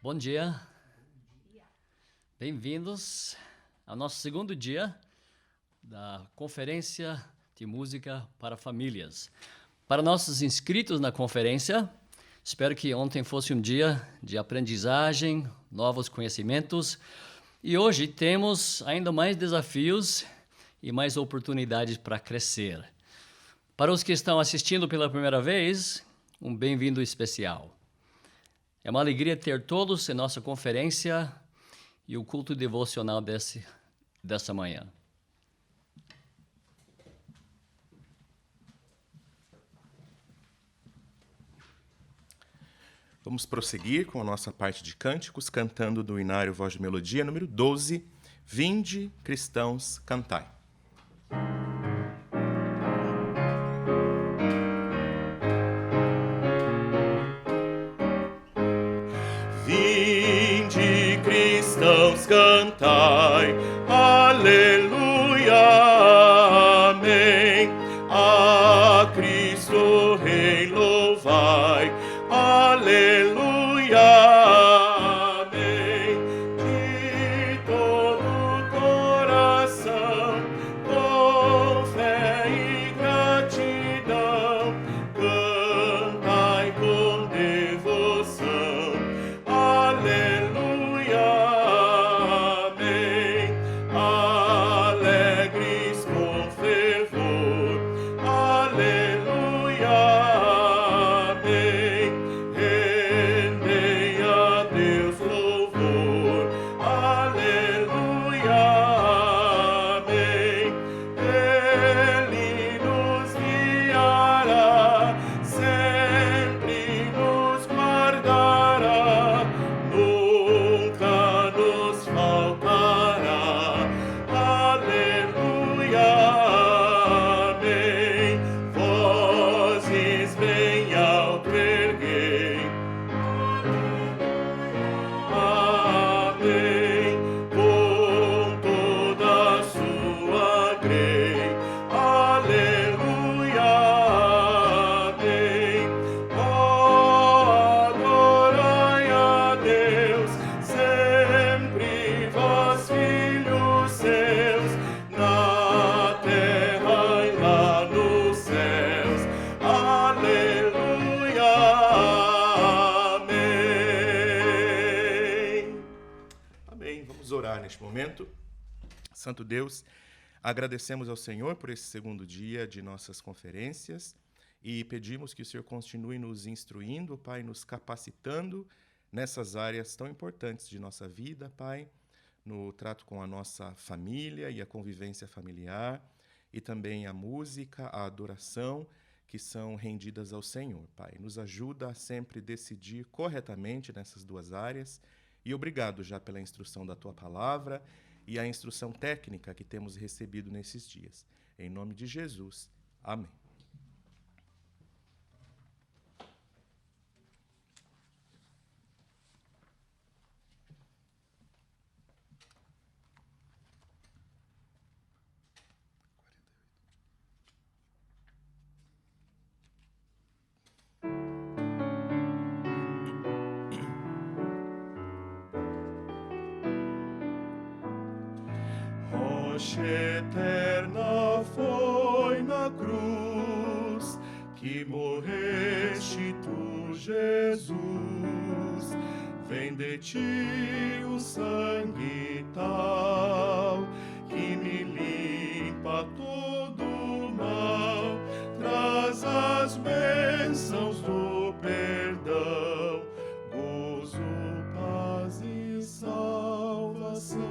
Bom dia. Bem-vindos ao nosso segundo dia da Conferência de Música para Famílias. Para nossos inscritos na conferência, espero que ontem fosse um dia de aprendizagem, novos conhecimentos, e hoje temos ainda mais desafios e mais oportunidades para crescer. Para os que estão assistindo pela primeira vez, um bem-vindo especial. É uma alegria ter todos em nossa conferência e o culto devocional dessa manhã. Vamos prosseguir com a nossa parte de cânticos, cantando do Inário Voz de Melodia, número 12, Vinde, cristãos, cantai. Vinde, cristãos, cantai, aleluia, amém. Vamos orar neste momento. Santo Deus, agradecemos ao Senhor por esse segundo dia de nossas conferências e pedimos que o Senhor continue nos instruindo, Pai, nos capacitando nessas áreas tão importantes de nossa vida, Pai, no trato com a nossa família e a convivência familiar, e também a música, a adoração, que são rendidas ao Senhor, Pai. Nos ajuda a sempre decidir corretamente nessas duas áreas, e obrigado já pela instrução da Tua Palavra e a instrução técnica que temos recebido nesses dias. Em nome de Jesus. Amém. Rocha eterna foi na cruz que morreste tu, Jesus. Vem de ti o sangue tal que me limpa todo o mal, traz as bênçãos do perdão, gozo, paz e salvação.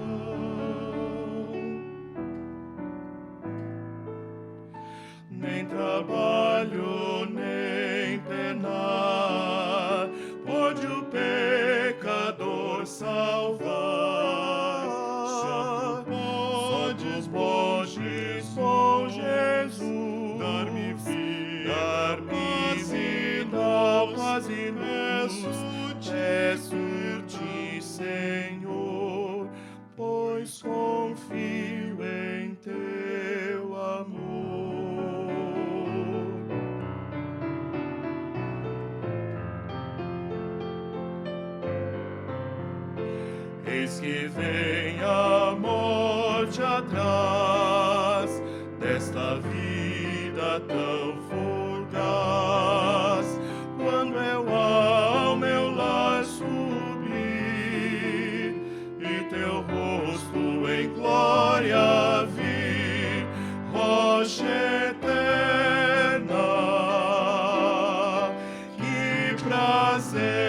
Nem trabalho, nem pena pode o pecador salvar. Só tu podes, bom Jesus, dar-me vida, paz imensos. Peço-te, Senhor, pois confio em teu amor. Eis que vem a morte atrás desta vida tão fugaz, quando eu ao meu lar subi e teu rosto em glória vi, rocha eterna, que prazer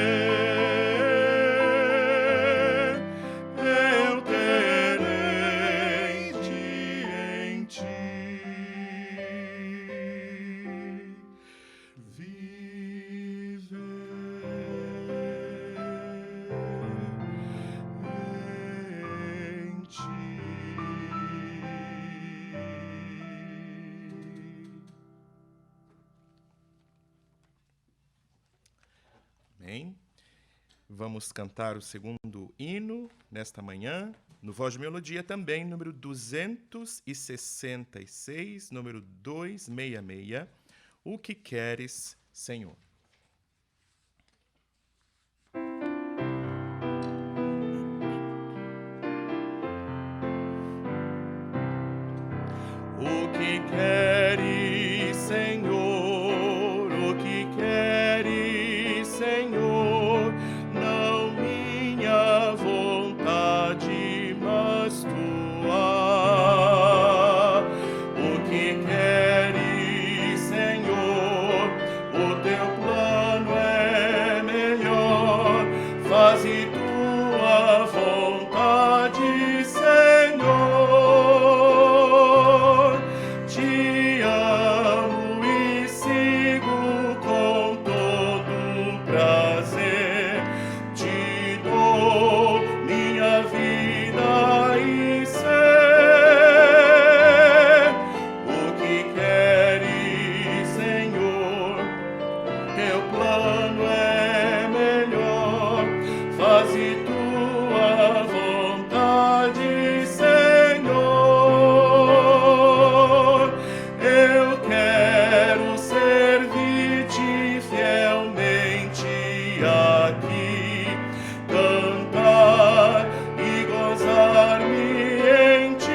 Vamos cantar o segundo hino nesta manhã, no Voz de Melodia também, número 266, número 266, O que queres, Senhor. O que queres, Senhor, o que queres, Senhor, não minha vontade, mas tua. O que queres, Senhor, o teu plano é melhor, faze tua vontade, Senhor. Te amo e sigo com todo prazer, te dou minha vida e ser. O que queres, Senhor, teu plano é melhor, faze tua vontade, Senhor. Eu quero servir-te fielmente aqui, cantar e gozar-me em ti.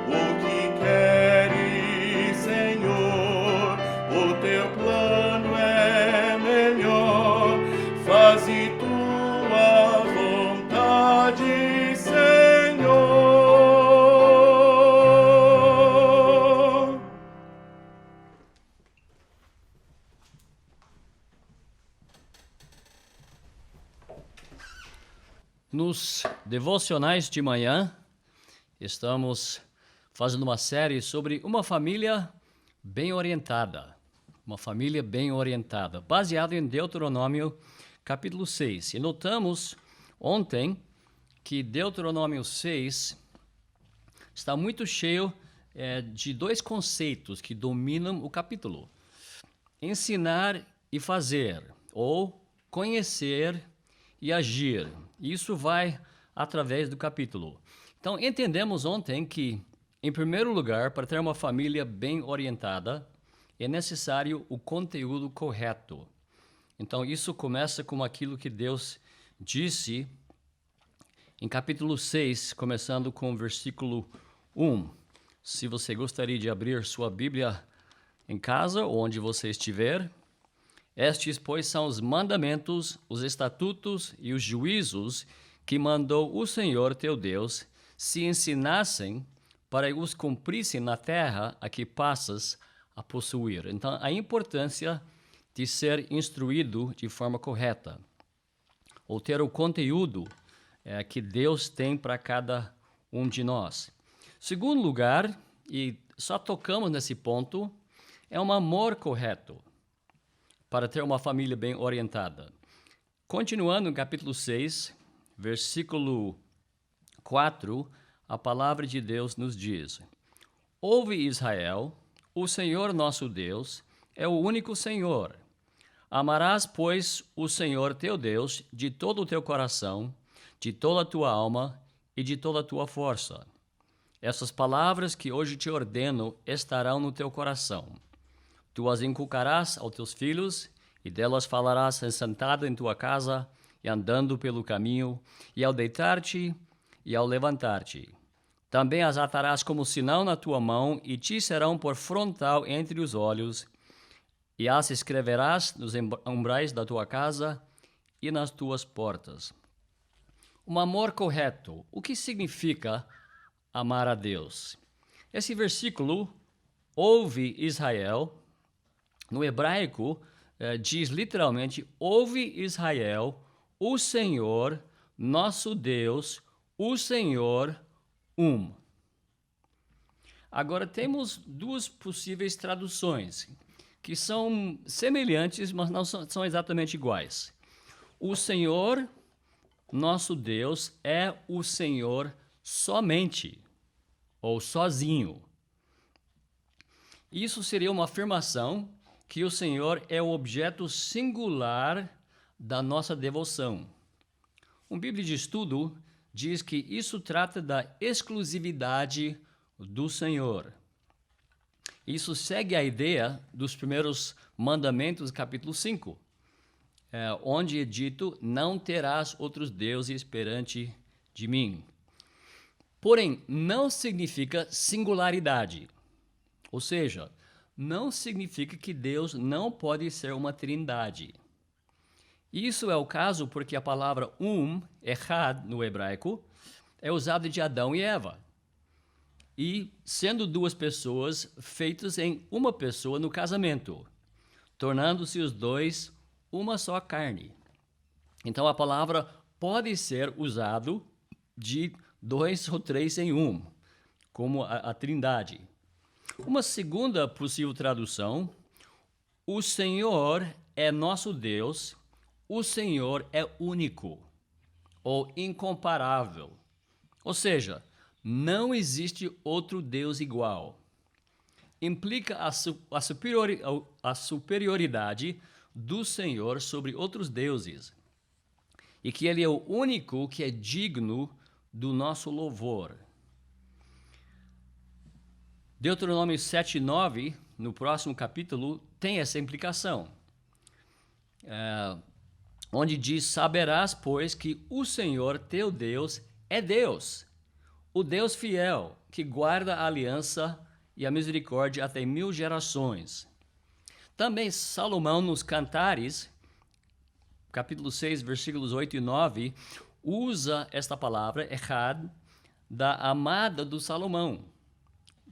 O que queres, Senhor, o teu plano é melhor, faze tua vontade. Nos devocionais de manhã, estamos fazendo uma série sobre uma família bem orientada. Uma família bem orientada, baseado em Deuteronômio capítulo 6. E notamos ontem que Deuteronômio 6 está muito cheio de dois conceitos que dominam o capítulo: ensinar e fazer, ou conhecer e agir. Isso vai através do capítulo. Então, entendemos ontem que, em primeiro lugar, para ter uma família bem orientada, é necessário o conteúdo correto. Então, isso começa com aquilo que Deus disse em capítulo 6, começando com o versículo 1. Se você gostaria de abrir sua Bíblia em casa, ou onde você estiver, estes, pois, são os mandamentos, os estatutos e os juízos que mandou o Senhor teu Deus, se ensinassem para os cumprissem na terra a que passas a possuir. Então, a importância de ser instruído de forma correta, ou ter o conteúdo que Deus tem para cada um de nós. Segundo lugar, e só tocamos nesse ponto, é um amor correto para ter uma família bem orientada. Continuando no capítulo 6, versículo 4, a palavra de Deus nos diz: Ouve, Israel, o Senhor nosso Deus é o único Senhor. Amarás, pois, o Senhor teu Deus de todo o teu coração, de toda a tua alma e de toda a tua força. Essas palavras que hoje te ordeno estarão no teu coração. Tu as inculcarás aos teus filhos, e delas falarás sentado em tua casa e andando pelo caminho, e ao deitar-te e ao levantar-te. Também as atarás como sinal na tua mão, e te serão por frontal entre os olhos, e as escreverás nos umbrais da tua casa e nas tuas portas. Um amor correto. O que significa amar a Deus? Esse versículo, ouve Israel, no hebraico, diz literalmente: ouve Israel, o Senhor, nosso Deus, o Senhor, um. Agora, temos duas possíveis traduções, que são semelhantes, mas não são exatamente iguais. O Senhor, nosso Deus, é o Senhor somente, ou sozinho. Isso seria uma afirmação que o Senhor é o objeto singular da nossa devoção. Um Bíblia de Estudo diz que isso trata da exclusividade do Senhor. Isso segue a ideia dos primeiros mandamentos, capítulo 5, onde é dito: não terás outros deuses perante de mim. Porém, não significa singularidade. Ou seja, não significa que Deus não pode ser uma trindade. Isso é o caso porque a palavra echad, no hebraico, é usada de Adão e Eva. E sendo duas pessoas feitas em uma pessoa no casamento, tornando-se os dois uma só carne. Então a palavra pode ser usada de dois ou três em um, como a trindade. Uma segunda possível tradução: o Senhor é nosso Deus, o Senhor é único ou incomparável. Ou seja, não existe outro Deus igual. Implica a superioridade do Senhor sobre outros deuses, e que Ele é o único que é digno do nosso louvor. Deuteronômio 7:9, no próximo capítulo, tem essa implicação, onde diz: saberás, pois, que o Senhor teu Deus é Deus, o Deus fiel, que guarda a aliança e a misericórdia até 1000 gerações. Também Salomão, nos Cantares, capítulo 6, versículos 8 e 9, usa esta palavra, echad, da amada do Salomão.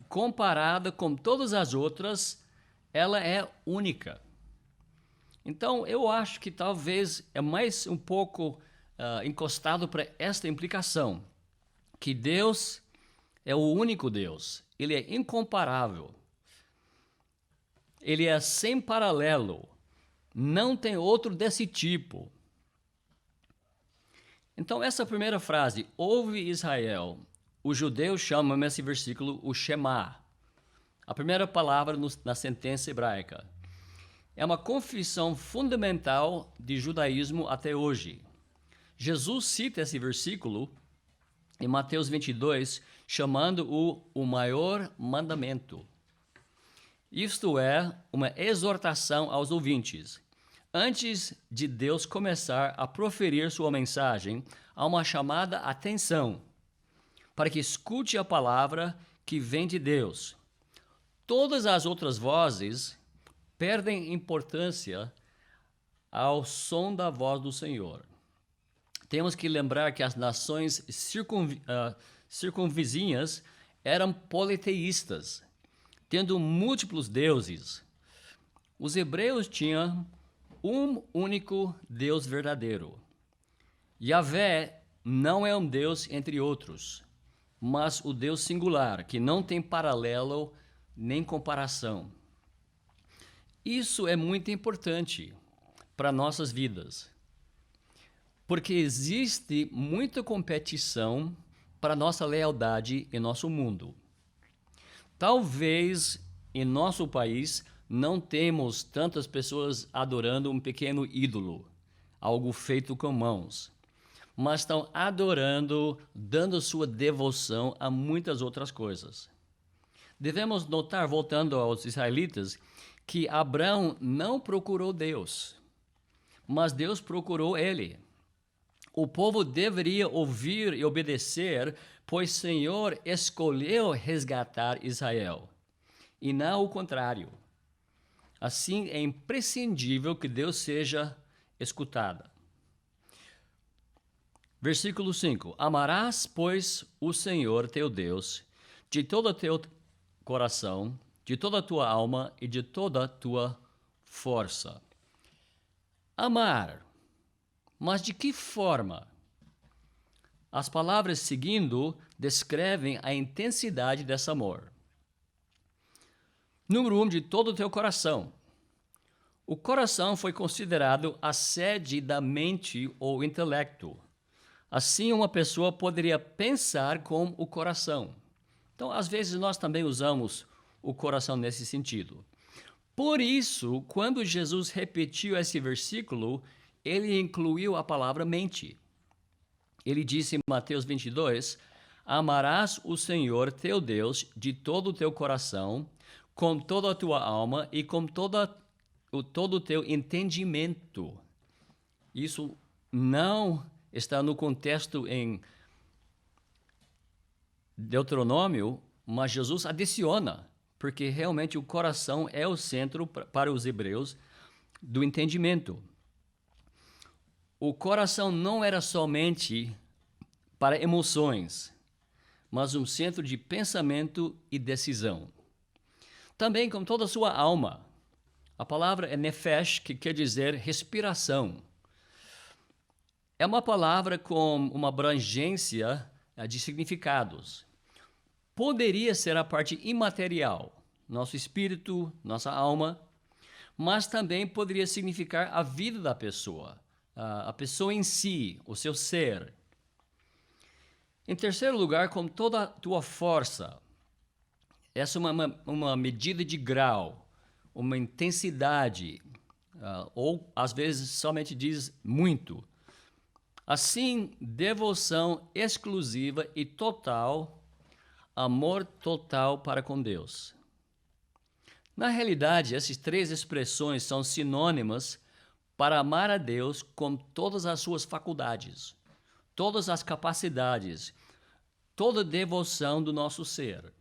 Comparada com todas as outras, ela é única. Então, eu acho que talvez é mais um pouco encostado para esta implicação, que Deus é o único Deus, ele é incomparável, ele é sem paralelo, não tem outro desse tipo. Então, essa primeira frase, ouve Israel, os judeus chamam nesse versículo o Shema, a primeira palavra na sentença hebraica. É uma confissão fundamental de judaísmo até hoje. Jesus cita esse versículo em Mateus 22, chamando-o o maior mandamento. Isto é uma exortação aos ouvintes. Antes de Deus começar a proferir sua mensagem, há uma chamada atenção para que escute a palavra que vem de Deus. Todas as outras vozes perdem importância ao som da voz do Senhor. Temos que lembrar que as nações circunvizinhas eram politeístas, tendo múltiplos deuses. Os hebreus tinham um único Deus verdadeiro. Yahvé não é um Deus entre outros, mas o Deus singular, que não tem paralelo nem comparação. Isso é muito importante para nossas vidas, porque existe muita competição para nossa lealdade em nosso mundo. Talvez em nosso país não temos tantas pessoas adorando um pequeno ídolo, algo feito com mãos, mas estão adorando, dando sua devoção a muitas outras coisas. Devemos notar, voltando aos israelitas, que Abraão não procurou Deus, mas Deus procurou ele. O povo deveria ouvir e obedecer, pois o Senhor escolheu resgatar Israel, e não o contrário. Assim, é imprescindível que Deus seja escutado. Versículo 5. Amarás, pois, o Senhor teu Deus de todo o teu coração, de toda a tua alma e de toda a tua força. Amar. Mas de que forma? As palavras seguindo descrevem a intensidade desse amor. Número 1, de todo o teu coração. O coração foi considerado a sede da mente ou intelecto. Assim, uma pessoa poderia pensar com o coração. Então, às vezes, nós também usamos o coração nesse sentido. Por isso, quando Jesus repetiu esse versículo, ele incluiu a palavra mente. Ele disse em Mateus 22, amarás o Senhor teu Deus de todo o teu coração, com toda a tua alma e com todo o teu entendimento. Isso não está no contexto em Deuteronômio, mas Jesus adiciona, porque realmente o coração é o centro para os hebreus do entendimento. O coração não era somente para emoções, mas um centro de pensamento e decisão. Também com toda a sua alma. A palavra é nefesh, que quer dizer respiração. É uma palavra com uma abrangência de significados. Poderia ser a parte imaterial, nosso espírito, nossa alma, mas também poderia significar a vida da pessoa, a pessoa em si, o seu ser. Em terceiro lugar, com toda a tua força. Essa é uma medida de grau, uma intensidade, ou às vezes somente diz muito. Assim, devoção exclusiva e total, amor total para com Deus. Na realidade, essas três expressões são sinônimas para amar a Deus com todas as suas faculdades, todas as capacidades, toda a devoção do nosso ser.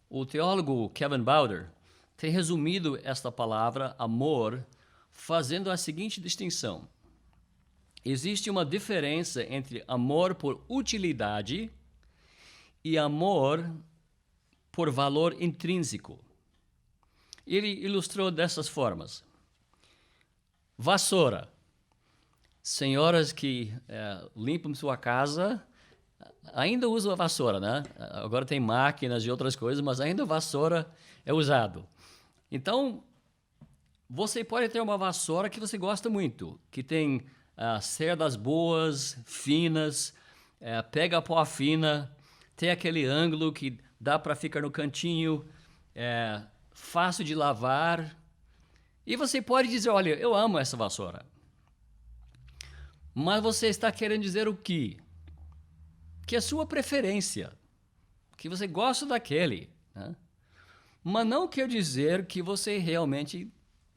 O teólogo Kevin Bowder tem resumido esta palavra amor fazendo a seguinte distinção. Existe uma diferença entre amor por utilidade e amor por valor intrínseco. Ele ilustrou dessas formas. Vassoura. senhoras que limpam sua casa ainda usam a vassoura, né? Agora tem máquinas e outras coisas, mas ainda a vassoura é usado. Então, você pode ter uma vassoura que você gosta muito, que tem cerdas boas, finas, pega a pó fina, tem aquele ângulo que dá para ficar no cantinho, fácil de lavar. E você pode dizer, olha, eu amo essa vassoura. Mas você está querendo dizer o quê? Que é sua preferência, que você gosta daquele, né? Mas não quer dizer que você realmente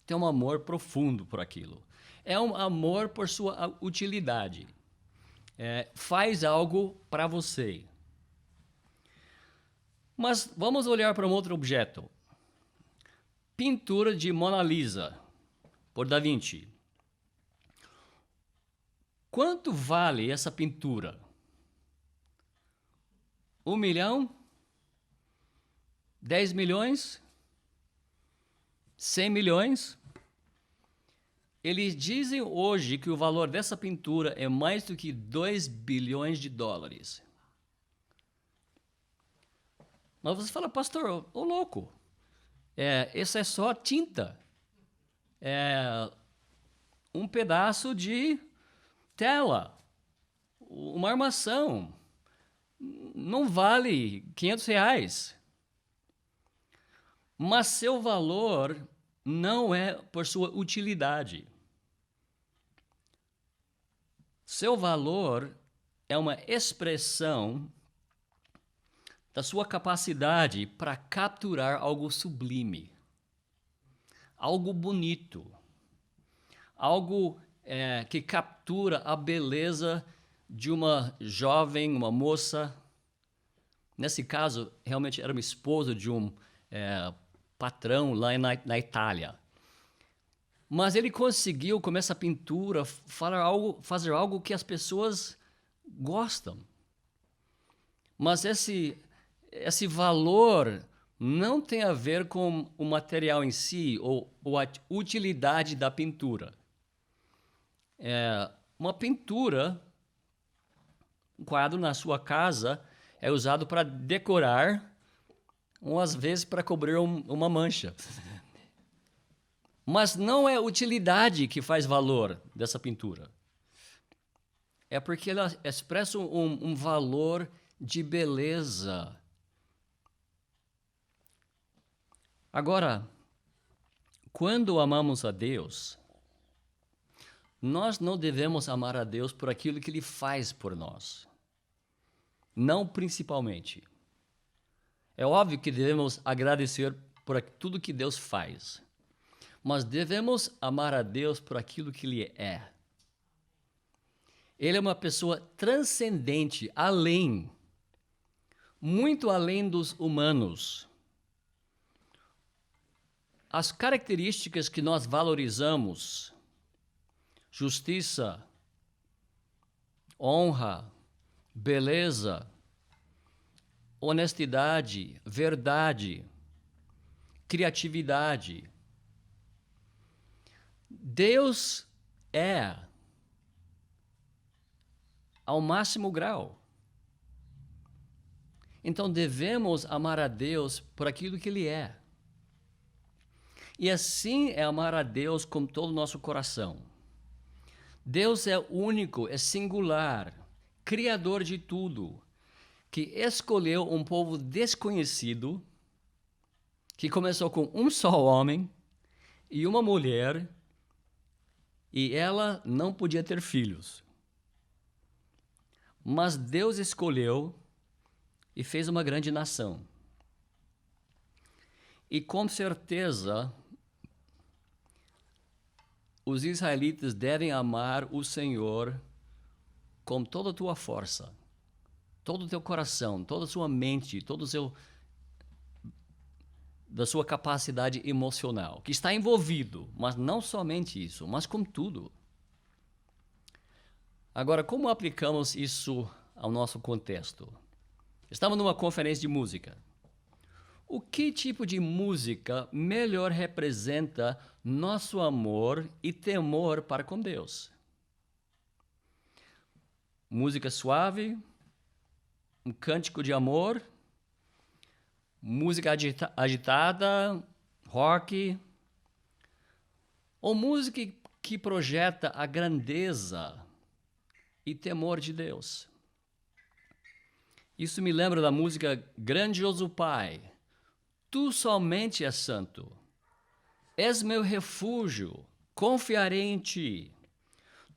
tem um amor profundo por aquilo. É um amor por sua utilidade. Faz algo para você. Mas vamos olhar para um outro objeto. Pintura de Mona Lisa, por Da Vinci. Quanto vale essa pintura? 1 milhão? 10 milhões? 100 milhões? Eles dizem hoje que o valor dessa pintura é mais do que 2 bilhões de dólares. Mas você fala, pastor, ô louco, isso é só tinta. É um pedaço de tela, uma armação. Não vale R$ 500. Mas seu valor não é por sua utilidade. Seu valor é uma expressão da sua capacidade para capturar algo sublime, algo bonito, algo que captura a beleza de uma jovem, uma moça. Nesse caso, realmente era uma esposa de um patrão lá na Itália. Mas ele conseguiu, com essa pintura, fazer algo que as pessoas gostam. Mas esse valor não tem a ver com o material em si ou a utilidade da pintura. Uma pintura, um quadro na sua casa, é usado para decorar, ou às vezes para cobrir uma mancha. Mas não é a utilidade que faz valor dessa pintura. É porque ela expressa um valor de beleza. Agora, quando amamos a Deus, nós não devemos amar a Deus por aquilo que Ele faz por nós. Não principalmente. É óbvio que devemos agradecer por tudo que Deus faz. Mas devemos amar a Deus por aquilo que Ele é. Ele é uma pessoa transcendente, muito além dos humanos. As características que nós valorizamos, justiça, honra, beleza, honestidade, verdade, criatividade. Deus é ao máximo grau. Então devemos amar a Deus por aquilo que Ele é. E assim é amar a Deus com todo o nosso coração. Deus é único, é singular, criador de tudo, que escolheu um povo desconhecido, que começou com um só homem e uma mulher, e ela não podia ter filhos. Mas Deus escolheu e fez uma grande nação. E com certeza, os israelitas devem amar o Senhor com toda a tua força, todo o teu coração, toda a sua mente, da sua capacidade emocional, que está envolvido, mas não somente isso, mas com tudo. Agora, como aplicamos isso ao nosso contexto? Estamos numa conferência de música. O que tipo de música melhor representa nosso amor e temor para com Deus? música suave, um cântico de amor, música agitada, rock, ou música que projeta a grandeza e temor de Deus. Isso me lembra da música Grandioso Pai, Tu somente és santo, és meu refúgio, confiarei em ti.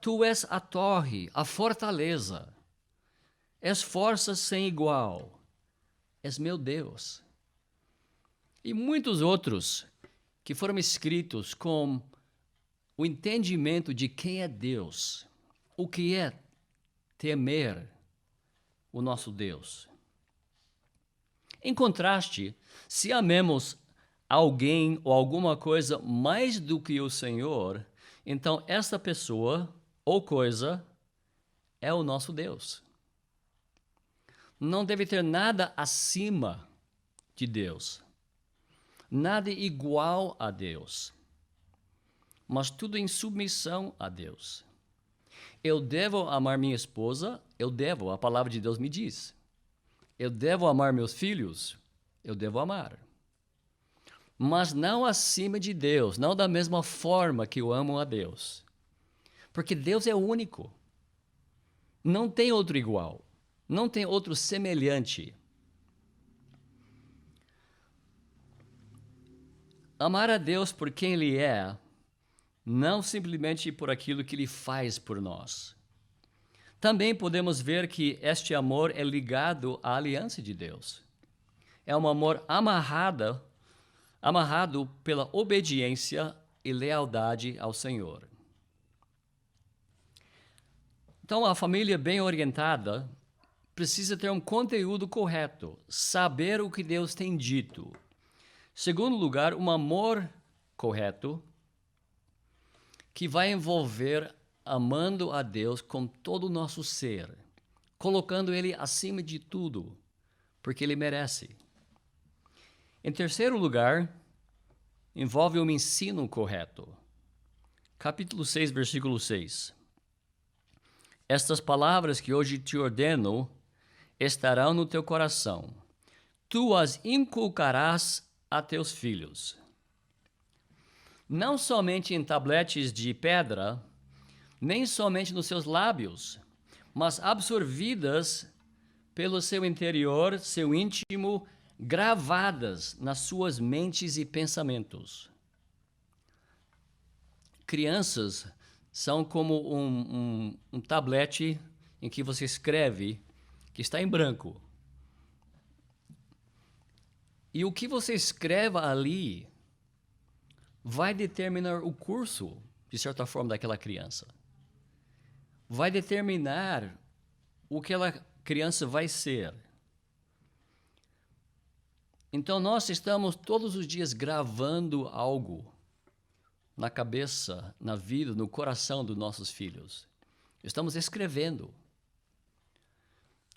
Tu és a torre, a fortaleza, és força sem igual, és meu Deus. E muitos outros que foram escritos com o entendimento de quem é Deus, o que é temer o nosso Deus. Em contraste, se amemos alguém ou alguma coisa mais do que o Senhor, então essa pessoa ou coisa é o nosso Deus. Não deve ter nada acima de Deus, nada igual a Deus, mas tudo em submissão a Deus. Eu devo amar minha esposa, a palavra de Deus me diz. Eu devo amar meus filhos, eu devo amar. Mas não acima de Deus, não da mesma forma que eu amo a Deus. Porque Deus é único. Não tem outro igual. Não tem outro semelhante. Amar a Deus por quem Ele é, não simplesmente por aquilo que Ele faz por nós. Também podemos ver que este amor é ligado à aliança de Deus. É um amor amarrado pela obediência e lealdade ao Senhor. Então, a família bem orientada precisa ter um conteúdo correto, saber o que Deus tem dito. Segundo lugar, um amor correto, que vai envolver amando a Deus com todo o nosso ser, colocando Ele acima de tudo, porque Ele merece. Em terceiro lugar, envolve um ensino correto. Capítulo 6, versículo 6. Estas palavras que hoje te ordeno estarão no teu coração. Tu as inculcarás a teus filhos. Não somente em tabletes de pedra, nem somente nos seus lábios, mas absorvidas pelo seu interior, seu íntimo, gravadas nas suas mentes e pensamentos. Crianças são como um tablete em que você escreve, que está em branco. E o que você escreve ali vai determinar o curso, de certa forma, daquela criança. Vai determinar o que aquela criança vai ser. Então, nós estamos todos os dias gravando algo na cabeça, na vida, no coração dos nossos filhos. Estamos escrevendo.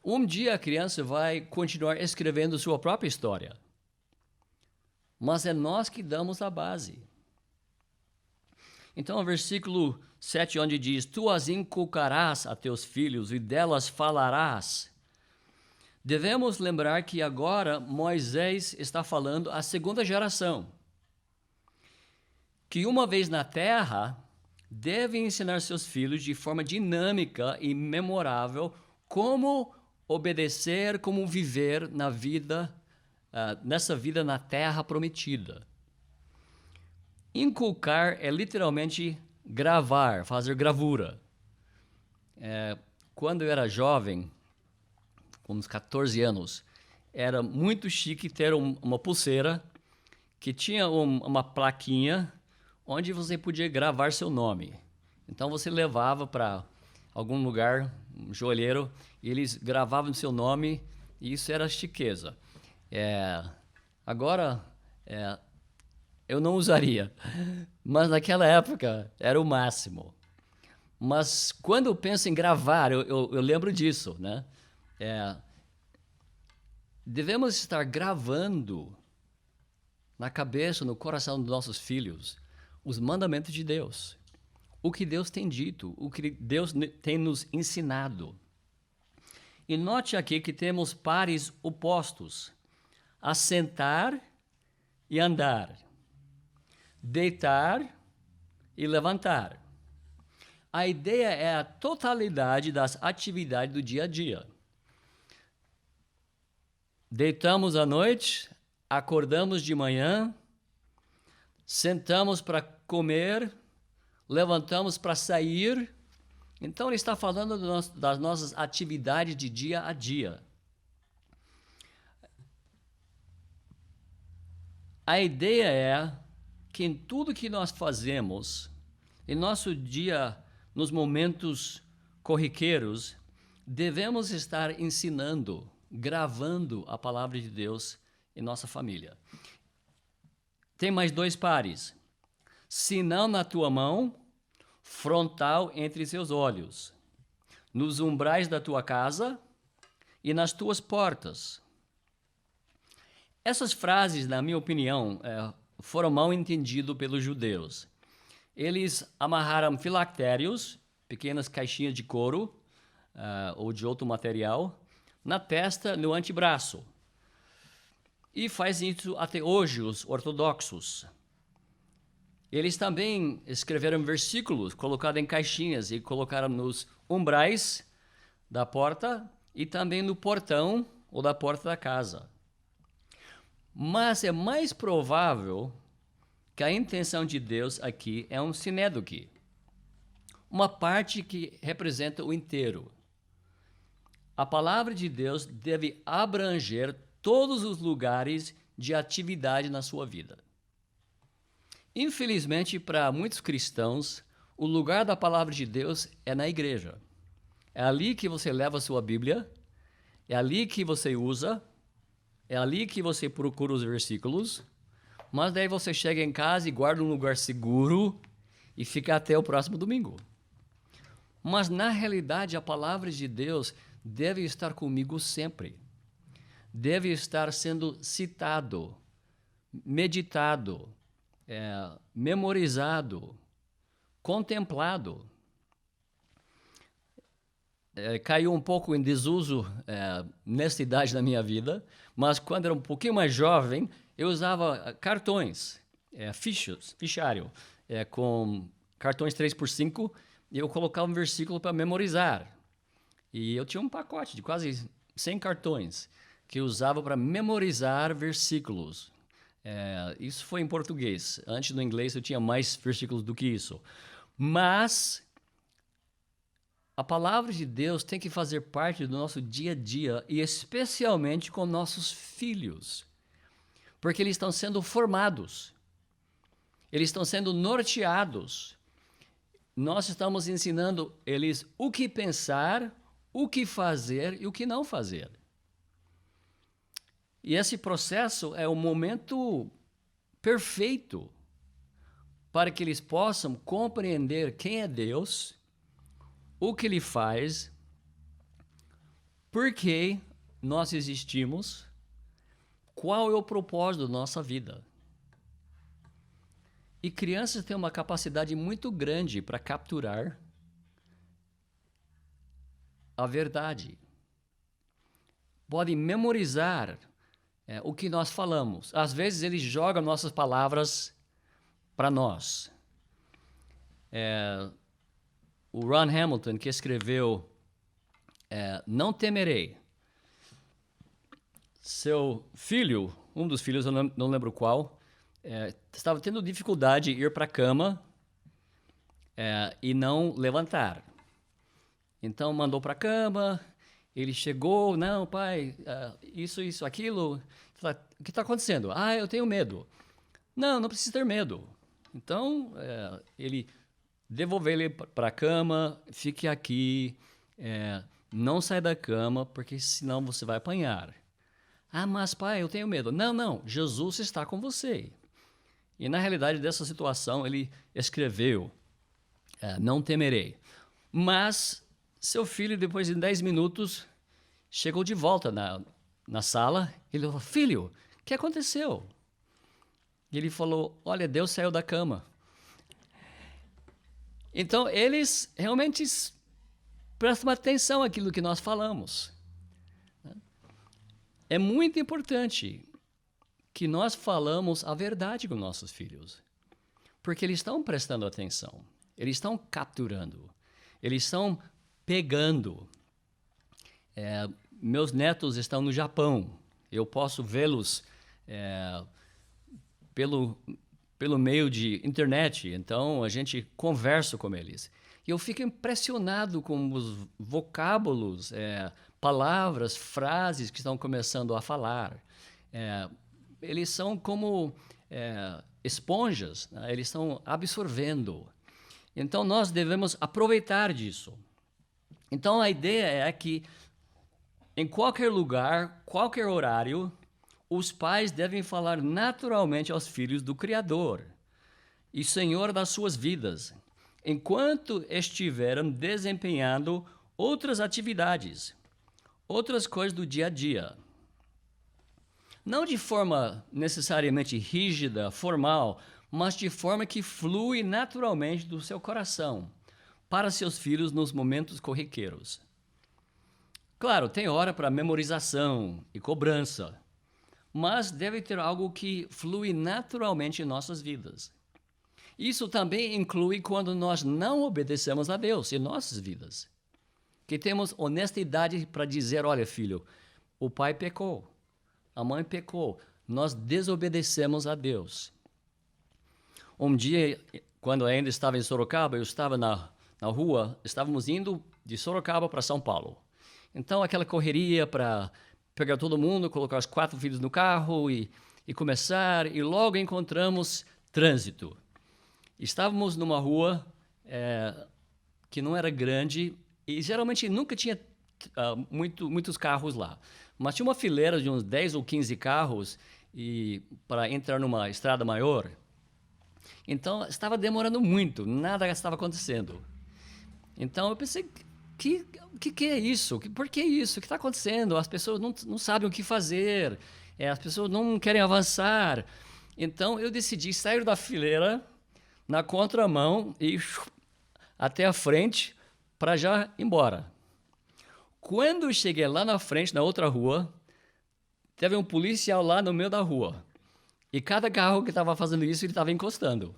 Um dia a criança vai continuar escrevendo sua própria história. Mas é nós que damos a base. Então, o versículo 7, onde diz, tu as inculcarás a teus filhos e delas falarás. Devemos lembrar que agora Moisés está falando à segunda geração, que uma vez na terra, deve ensinar seus filhos de forma dinâmica e memorável como obedecer, como viver na vida, nessa vida na terra prometida. Inculcar é literalmente gravar, fazer gravura. Quando eu era jovem, com uns 14 anos, era muito chique ter uma pulseira que tinha uma plaquinha onde você podia gravar seu nome. Então você levava para algum lugar, um joalheiro, e eles gravavam seu nome, e isso era chiqueza. Agora, eu não usaria, mas naquela época era o máximo. Mas quando eu penso em gravar, eu lembro disso, né? Devemos estar gravando na cabeça, no coração dos nossos filhos, os mandamentos de Deus. O que Deus tem dito, o que Deus tem nos ensinado. E note aqui que temos pares opostos: assentar e andar, deitar e levantar. A ideia é a totalidade das atividades do dia a dia. Deitamos à noite, acordamos de manhã, sentamos para comer, levantamos para sair. Então, ele está falando das nossas atividades de dia a dia. A ideia é que em tudo que nós fazemos, em nosso dia, nos momentos corriqueiros, devemos estar ensinando, gravando a palavra de Deus em nossa família. Tem mais 2 pares. Sinal na tua mão, frontal entre seus olhos, nos umbrais da tua casa e nas tuas portas. Essas frases, na minha opinião, foram mal entendidas pelos judeus. Eles amarraram filactérios, pequenas caixinhas de couro ou de outro material, na testa, no antebraço. E fazem isso até hoje os ortodoxos. Eles também escreveram versículos colocados em caixinhas e colocaram nos umbrais da porta e também no portão ou da porta da casa. Mas é mais provável que a intenção de Deus aqui é um sinédoque, uma parte que representa o inteiro. A palavra de Deus deve abranger todos os lugares de atividade na sua vida. Infelizmente, para muitos cristãos, o lugar da palavra de Deus é na igreja. É ali que você leva a sua Bíblia, é ali que você usa, é ali que você procura os versículos, mas daí você chega em casa e guarda um lugar seguro e fica até o próximo domingo. Mas, na realidade, a palavra de Deus deve estar comigo sempre. Deve estar sendo citado, meditado, memorizado, contemplado. Caiu um pouco em desuso nessa idade da minha vida, mas quando era um pouquinho mais jovem, eu usava cartões, fichário, com cartões 3x5, e eu colocava um versículo para memorizar. E eu tinha um pacote de quase 100 cartões que eu usava para memorizar versículos. Isso foi em português. Antes, no inglês, eu tinha mais versículos do que isso. Mas a palavra de Deus tem que fazer parte do nosso dia a dia, e especialmente com nossos filhos, porque eles estão sendo formados, eles estão sendo norteados. Nós estamos ensinando eles o que pensar, o que fazer e o que não fazer. E esse processo é o momento perfeito para que eles possam compreender quem é Deus, o que Ele faz, por que nós existimos, qual é o propósito da nossa vida. E crianças têm uma capacidade muito grande para capturar a verdade. Podem memorizar o que nós falamos. Às vezes eles jogam nossas palavras para nós. O Ron Hamilton, que escreveu Não Temerei. Seu filho, um dos filhos, eu não lembro qual, estava tendo dificuldade em ir para a cama e não levantar. Então mandou para a cama, ele chegou, não, pai, isso, aquilo. O que está acontecendo? Eu tenho medo. Não precisa ter medo. Então, ele devolveu ele para a cama, fique aqui, não sai da cama, porque senão você vai apanhar. Mas pai, eu tenho medo. Não, Jesus está com você. E na realidade dessa situação, ele escreveu, não temerei. Mas seu filho, depois de 10 minutos, chegou de volta na sala. Ele falou, filho, o que aconteceu? E ele falou, olha, Deus saiu da cama. Então, eles realmente prestam atenção àquilo que nós falamos. é muito importante que nós falamos a verdade com nossos filhos, porque eles estão prestando atenção, eles estão capturando, eles estão pegando. Meus netos estão no Japão, eu posso vê-los pelo meio de internet, então a gente conversa com eles. E eu fico impressionado com os vocábulos, palavras, frases que estão começando a falar. Eles são como esponjas, né? Eles estão absorvendo. Então nós devemos aproveitar disso. Então a ideia é que em qualquer lugar, qualquer horário, os pais devem falar naturalmente aos filhos do Criador e Senhor das suas vidas, enquanto estiveram desempenhando outras atividades, outras coisas do dia a dia. Não de forma necessariamente rígida, formal, mas de forma que flui naturalmente do seu coração para seus filhos nos momentos corriqueiros. Claro, tem hora para memorização e cobrança, mas deve ter algo que flui naturalmente em nossas vidas. Isso também inclui quando nós não obedecemos a Deus em nossas vidas. Que temos honestidade para dizer, olha, filho, o pai pecou, a mãe pecou, nós desobedecemos a Deus. Um dia, quando eu ainda estava em Sorocaba, eu estava na rua, estávamos indo de Sorocaba para São Paulo. Então, aquela correria para pegar todo mundo, colocar os 4 filhos no carro e começar, e logo encontramos trânsito. Estávamos numa rua que não era grande e geralmente nunca tinha muitos carros lá. Mas tinha uma fileira de uns 10 ou 15 carros para entrar numa estrada maior. Então, estava demorando muito, nada estava acontecendo. Então, eu pensei, o que é isso? Por que isso? O que está acontecendo? As pessoas não sabem o que fazer, as pessoas não querem avançar. Então, eu decidi sair da fileira na contramão e até a frente para já ir embora. Quando eu cheguei lá na frente, na outra rua, teve um policial lá no meio da rua. E cada carro que estava fazendo isso, ele estava encostando.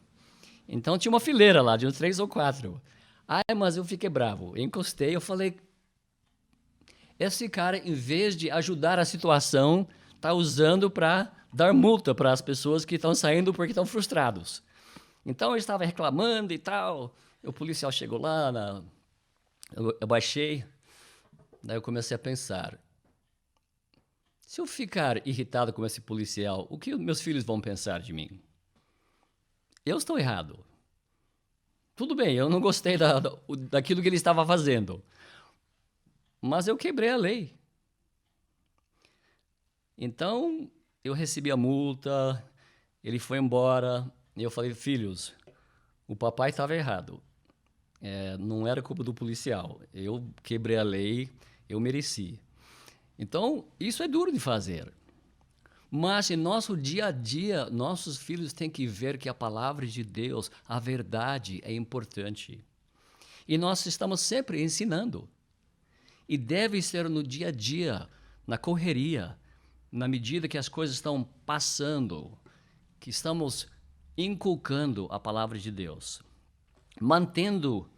Então, tinha uma fileira lá, de uns 3 ou 4. Mas eu fiquei bravo. Eu encostei, eu falei, esse cara, em vez de ajudar a situação, está usando para dar multa para as pessoas que estão saindo porque estão frustrados. Então, eu estava reclamando e tal. O policial chegou lá, eu baixei. Daí eu comecei a pensar, se eu ficar irritado com esse policial, o que meus filhos vão pensar de mim? Eu estou errado. Tudo bem, eu não gostei daquilo que ele estava fazendo, mas eu quebrei a lei. Então, eu recebi a multa, ele foi embora, e eu falei, filhos, o papai estava errado. Não era culpa do policial. Eu quebrei a lei, eu mereci. Então, isso é duro de fazer. Mas em nosso dia a dia, nossos filhos têm que ver que a palavra de Deus, a verdade, é importante. E nós estamos sempre ensinando. E deve ser no dia a dia, na correria, na medida que as coisas estão passando, que estamos inculcando a palavra de Deus, mantendo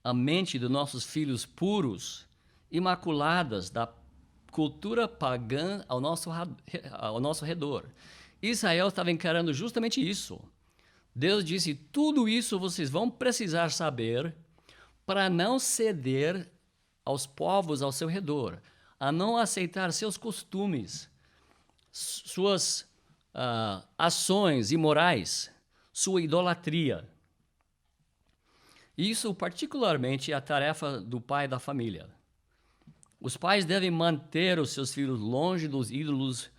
a mente dos nossos filhos puros, imaculadas da cultura pagã ao nosso redor. Israel estava encarando justamente isso. Deus disse, tudo isso vocês vão precisar saber para não ceder aos povos ao seu redor, a não aceitar seus costumes, suas ações imorais, sua idolatria. Isso, particularmente, é a tarefa do pai da família. Os pais devem manter os seus filhos longe dos ídolos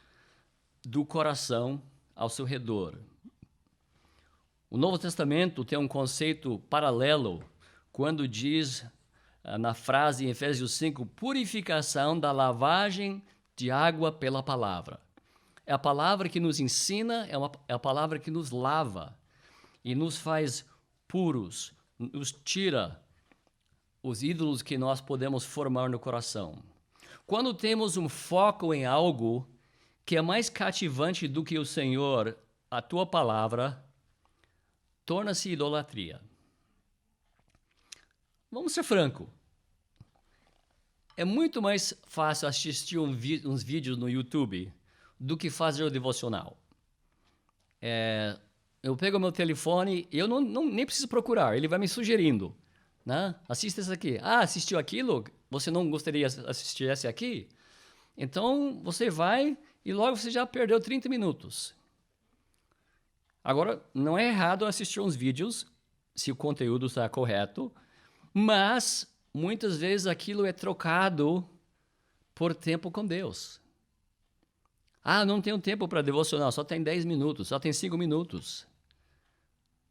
do coração ao seu redor. O Novo Testamento tem um conceito paralelo quando diz, na frase em Efésios 5, purificação da lavagem de água pela palavra. É a palavra que nos ensina, é a palavra que nos lava e nos faz puros, nos tira os ídolos que nós podemos formar no coração. Quando temos um foco em algo que é mais cativante do que o Senhor, a tua palavra, torna-se idolatria. Vamos ser franco. É muito mais fácil assistir uns vídeos no YouTube do que fazer o devocional. Eu pego meu telefone, eu nem preciso procurar, ele vai me sugerindo. Né? Assista isso aqui. Ah, assistiu aquilo? Você não gostaria de assistir esse aqui? Então, você vai e logo você já perdeu 30 minutos. Agora, não é errado assistir uns vídeos, se o conteúdo está correto, mas muitas vezes aquilo é trocado por tempo com Deus. Ah, não tenho tempo para devocional, só tem 10 minutos, só tem 5 minutos.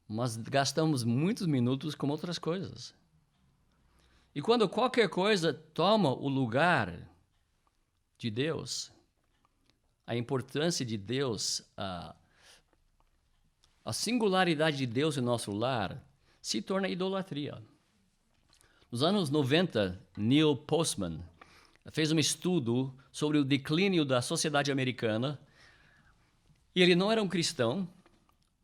Mas gastamos muitos minutos com outras coisas. E quando qualquer coisa toma o lugar de Deus, a importância de Deus, a singularidade de Deus em nosso lar, se torna idolatria. Nos anos 90, Neil Postman fez um estudo sobre o declínio da sociedade americana, e ele não era um cristão,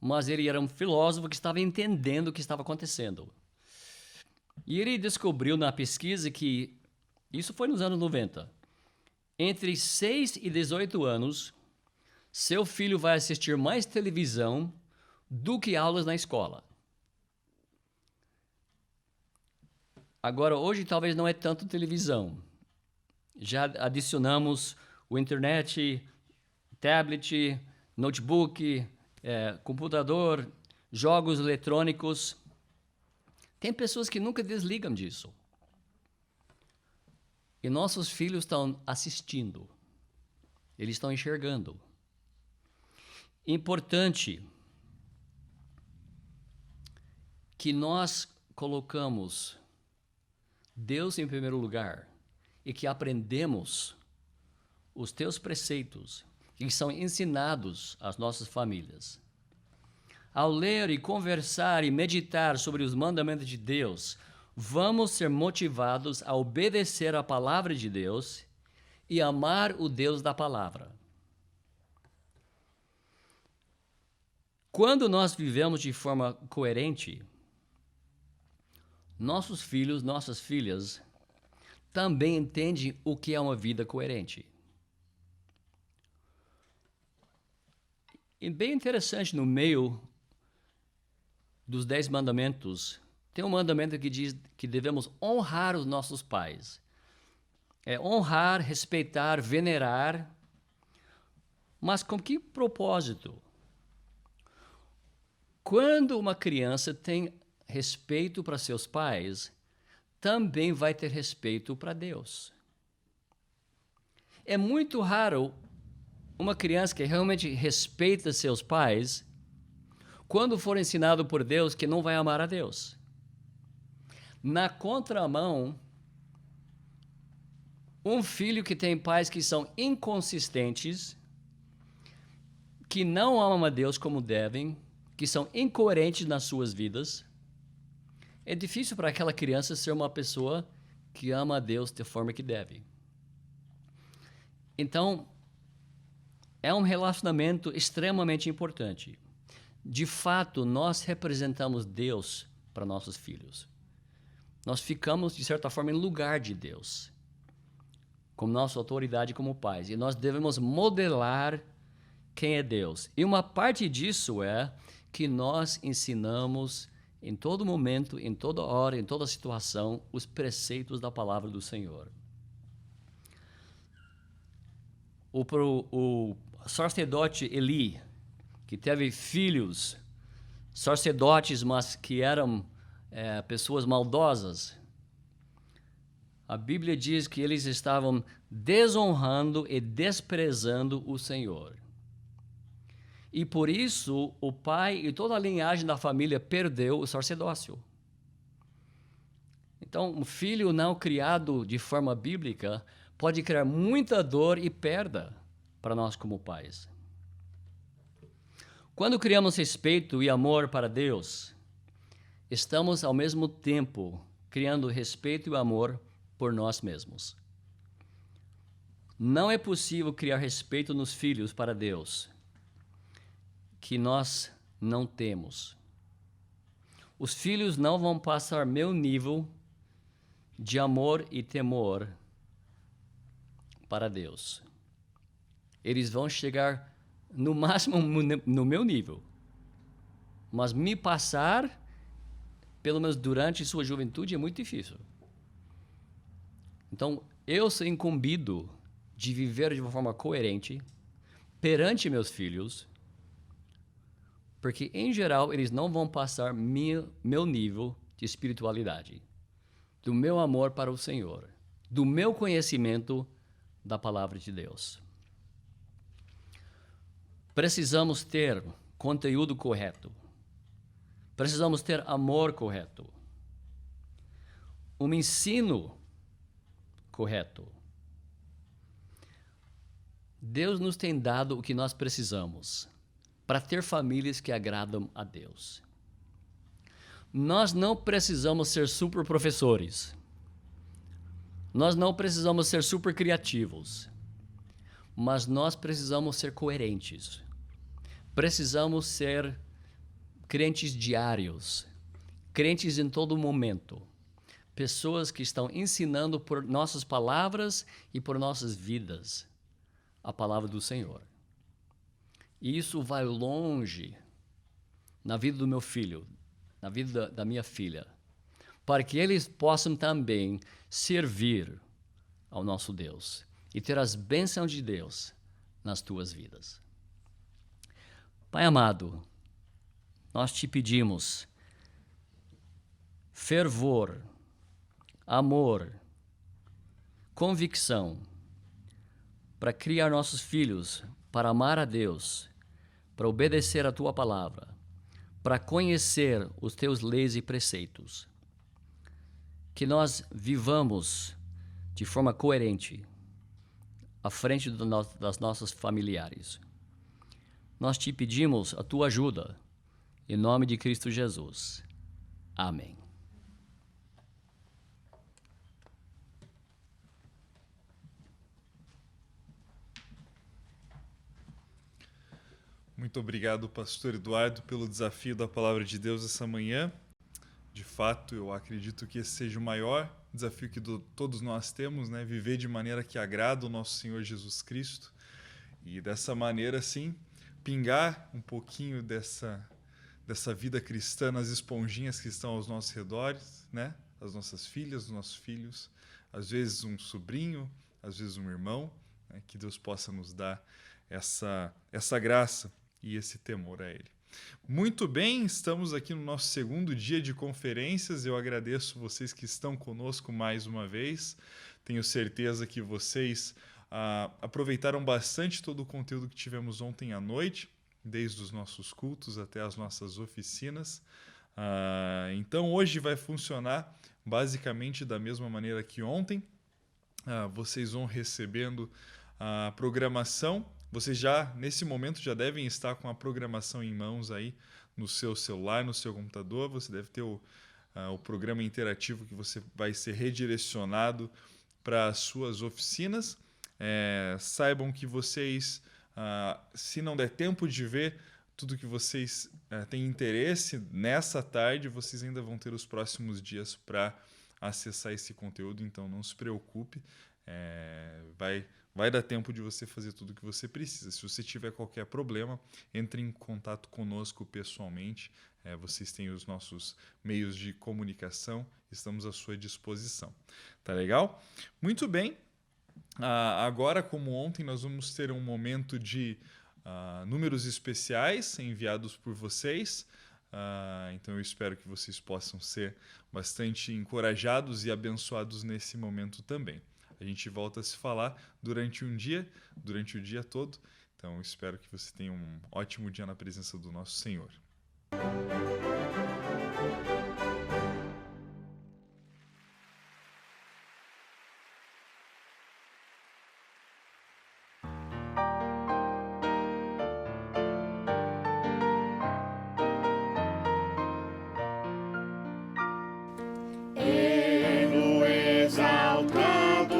mas ele era um filósofo que estava entendendo o que estava acontecendo. E ele descobriu na pesquisa que, isso foi nos anos 90, entre 6 e 18 anos, seu filho vai assistir mais televisão do que aulas na escola. Agora, hoje talvez não é tanto televisão. Já adicionamos o internet, tablet, notebook, computador, jogos eletrônicos. Tem pessoas que nunca desligam disso. E nossos filhos estão assistindo. Eles estão enxergando. Importante que nós colocamos Deus em primeiro lugar e que aprendemos os teus preceitos que são ensinados às nossas famílias. Ao ler e conversar e meditar sobre os mandamentos de Deus, vamos ser motivados a obedecer a palavra de Deus e amar o Deus da palavra. Quando nós vivemos de forma coerente, nossos filhos, nossas filhas, também entendem o que é uma vida coerente. E bem interessante, no meio dos 10 mandamentos, tem um mandamento que diz que devemos honrar os nossos pais. É honrar, respeitar, venerar, mas com que propósito? Quando uma criança tem respeito para seus pais, também vai ter respeito para Deus. É muito raro uma criança que realmente respeita seus pais, quando for ensinado por Deus, que não vai amar a Deus. Na contramão, um filho que tem pais que são inconsistentes, que não amam a Deus como devem, que são incoerentes nas suas vidas, é difícil para aquela criança ser uma pessoa que ama a Deus da forma que deve. Então, é um relacionamento extremamente importante. De fato, nós representamos Deus para nossos filhos. Nós ficamos, de certa forma, em lugar de Deus, como nossa autoridade como pais. E nós devemos modelar quem é Deus. E uma parte disso é que nós ensinamos em todo momento, em toda hora, em toda situação, os preceitos da palavra do Senhor. O sacerdote Eli, que teve filhos sacerdotes, mas que eram pessoas maldosas, a Bíblia diz que eles estavam desonrando e desprezando o Senhor. E por isso o pai e toda a linhagem da família perdeu o sacerdócio. Então, um filho não criado de forma bíblica pode criar muita dor e perda para nós como pais. Quando criamos respeito e amor para Deus, estamos ao mesmo tempo criando respeito e amor por nós mesmos. Não é possível criar respeito nos filhos para Deus que nós não temos. Os filhos não vão passar meu nível de amor e temor para Deus. Eles vão chegar no máximo no meu nível. Mas me passar, pelo menos durante sua juventude, é muito difícil. Então, eu sou incumbido de viver de uma forma coerente perante meus filhos, porque, em geral, eles não vão passar meu nível de espiritualidade, do meu amor para o Senhor, do meu conhecimento da palavra de Deus. Precisamos ter conteúdo correto. Precisamos ter amor correto. Um ensino correto. Deus nos tem dado o que nós precisamos para ter famílias que agradam a Deus. Nós não precisamos ser super professores. Nós não precisamos ser super criativos. Mas nós precisamos ser coerentes. Precisamos ser crentes diários, crentes em todo momento. Pessoas que estão ensinando por nossas palavras e por nossas vidas a palavra do Senhor. E isso vai longe na vida do meu filho, na vida da minha filha, para que eles possam também servir ao nosso Deus e ter as bênçãos de Deus nas tuas vidas. Pai amado, nós te pedimos fervor, amor, convicção para criar nossos filhos para amar a Deus, para obedecer a tua palavra, para conhecer os teus leis e preceitos. Que nós vivamos de forma coerente à frente das nossas familiares. Nós te pedimos a tua ajuda, em nome de Cristo Jesus. Amém. Muito obrigado, pastor Eduardo, pelo desafio da palavra de Deus essa manhã. De fato, eu acredito que esse seja o maior desafio que todos nós temos, né? Viver de maneira que agrada o nosso Senhor Jesus Cristo. E dessa maneira, sim, pingar um pouquinho dessa vida cristã nas esponjinhas que estão aos nossos redores, né? As nossas filhas, os nossos filhos, às vezes um sobrinho, às vezes um irmão, né? Que Deus possa nos dar essa graça e esse temor a Ele. Muito bem, estamos aqui no nosso segundo dia de conferências. Eu agradeço vocês que estão conosco mais uma vez. Tenho certeza que vocês aproveitaram bastante todo o conteúdo que tivemos ontem à noite, desde os nossos cultos até as nossas oficinas. Então hoje vai funcionar basicamente da mesma maneira que ontem. Vocês vão recebendo a programação. Vocês já, nesse momento, já devem estar com a programação em mãos aí no seu celular, no seu computador. Você deve ter o programa interativo que você vai ser redirecionado para as suas oficinas. Saibam que vocês, se não der tempo de ver tudo que vocês têm interesse nessa tarde, vocês ainda vão ter os próximos dias para acessar esse conteúdo, então não se preocupe, vai dar tempo de você fazer tudo o que você precisa. Se você tiver qualquer problema, entre em contato conosco pessoalmente. Vocês têm os nossos meios de comunicação, estamos à sua disposição. Tá legal? Muito bem. Agora, como ontem, nós vamos ter um momento de números especiais enviados por vocês. Então eu espero que vocês possam ser bastante encorajados e abençoados nesse momento também. A gente volta a se falar durante o dia todo. Então eu espero que você tenha um ótimo dia na presença do nosso Senhor. Elo exaltado,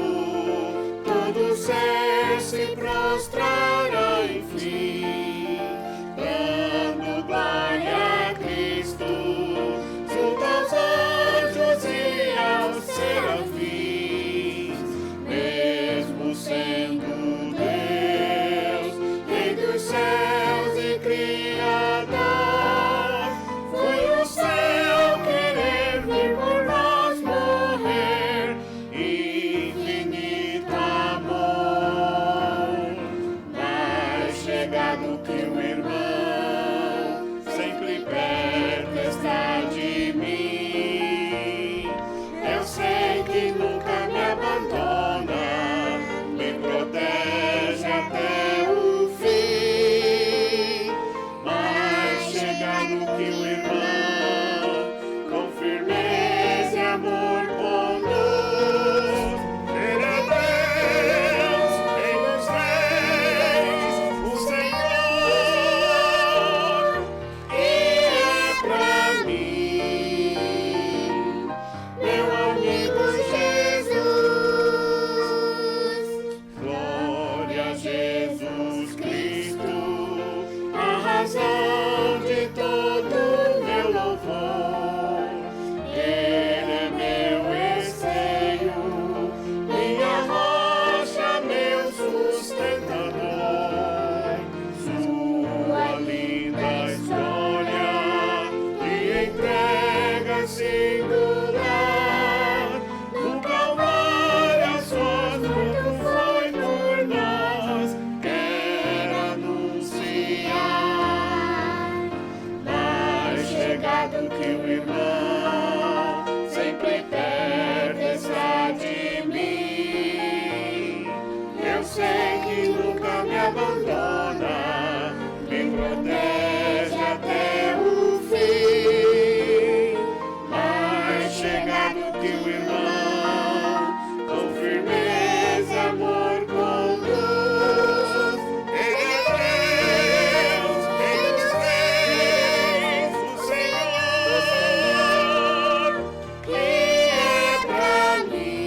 todo céu. mostrará enfim, dando glória a Cristo, junto aos anjos e aos serafins, mesmo sendo Deus, Rei dos céus e Criador. Foi o céu querer vir por nós morrer, infinito amor, mais chegado que o irmão, sempre perto está de mim. Eu sei que nunca me abandona, me protege até o fim, mais chegado que o irmão, com firmeza e amor conduz. Ele é Deus, Rei dos reis, o Senhor, e é pra mim, meu amigo Jesus. Glória a Jesus Cristo, a razão de todo meu louvor. Ele é meu esteio, minha rocha, meu sustentador. Sua linda história de entrega singular, no Calvário a sua luta foi por nós. Quero anunciar, mais chegado que o irmão, sempre perto está de mim. Eu sei que nunca me abandona, me protege até o fim, mais chegado que o irmão, com firmeza e amor conduz. Ele é Deus, Rei dos reis, o Senhor, que é pra mim,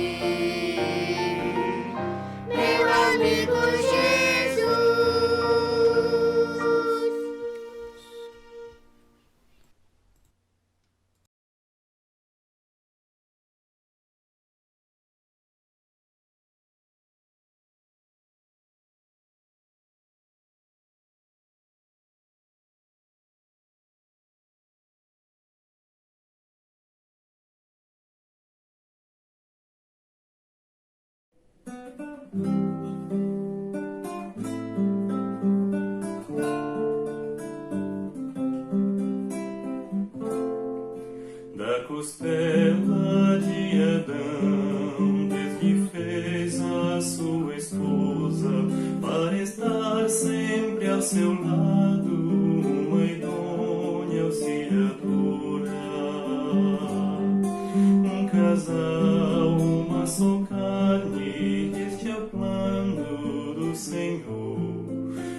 meu amigo Jesus. Da costela de Adão, Deus lhe fez a sua esposa, para estar sempre ao seu lado, uma idônea auxiliadora. Um casal, uma só carne, este é o plano do Senhor,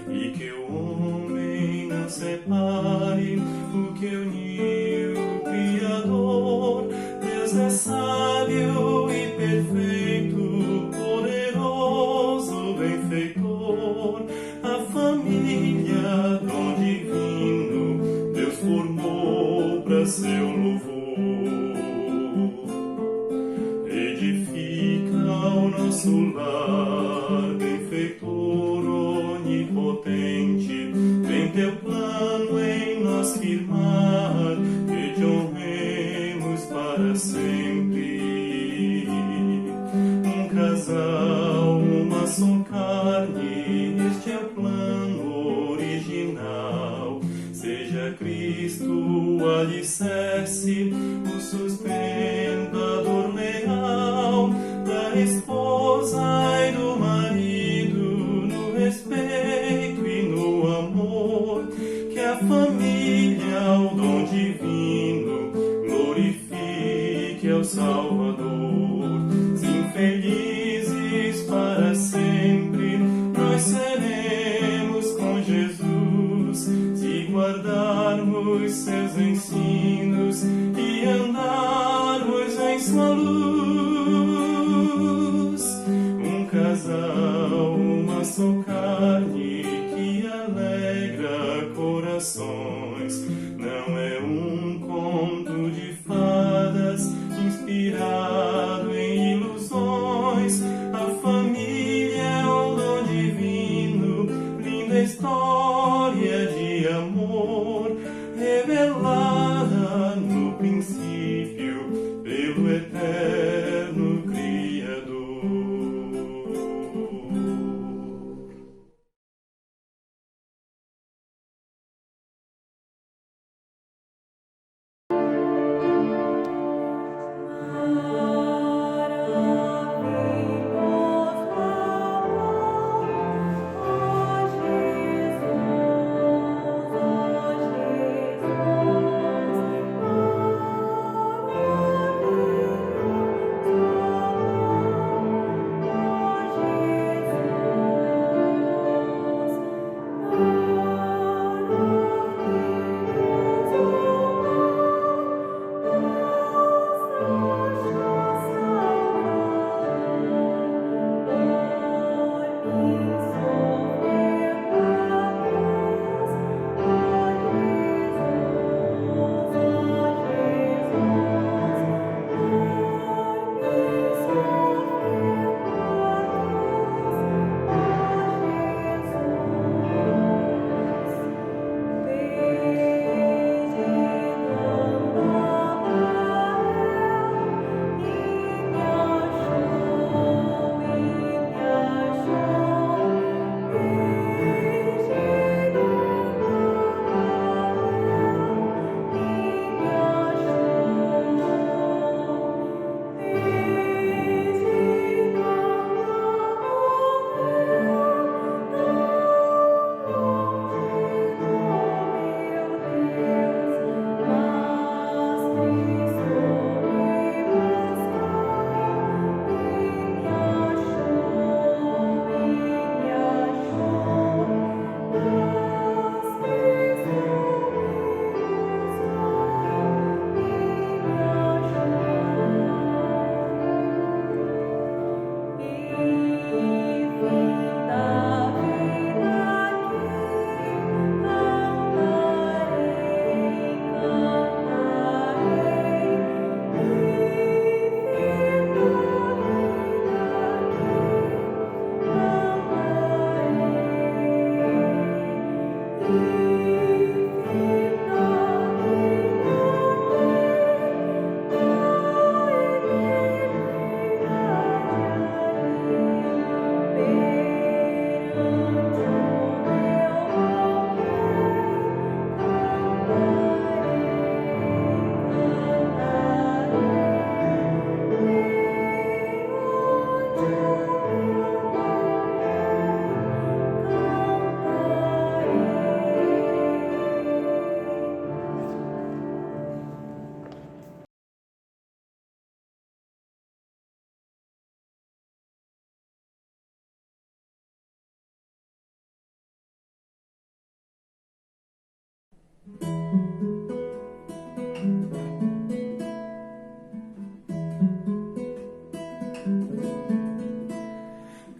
e que o homem não separe o que uniu o Criador. Deus é sábio e perfeito, poderoso benfeitor. A família, dom divino, Deus formou para seu louvor. Edifica o nosso lar, benfeitor onipotente. Vem teu plano em nós firmar, que te honremos para sempre. Um casal, uma só carne, este é o plano original. Seja Cristo o alicerce, o sustentador leal da esposa e do marido, no respeito e no amor. Que a família, o dom divino, glorifique ao Salvador. Sim, felizes para sempre, nós seremos com Jesus, se guardarmos seus ensinos e andarmos em sua luz. Um história de amor revelada no princípio pelo eterno Criador.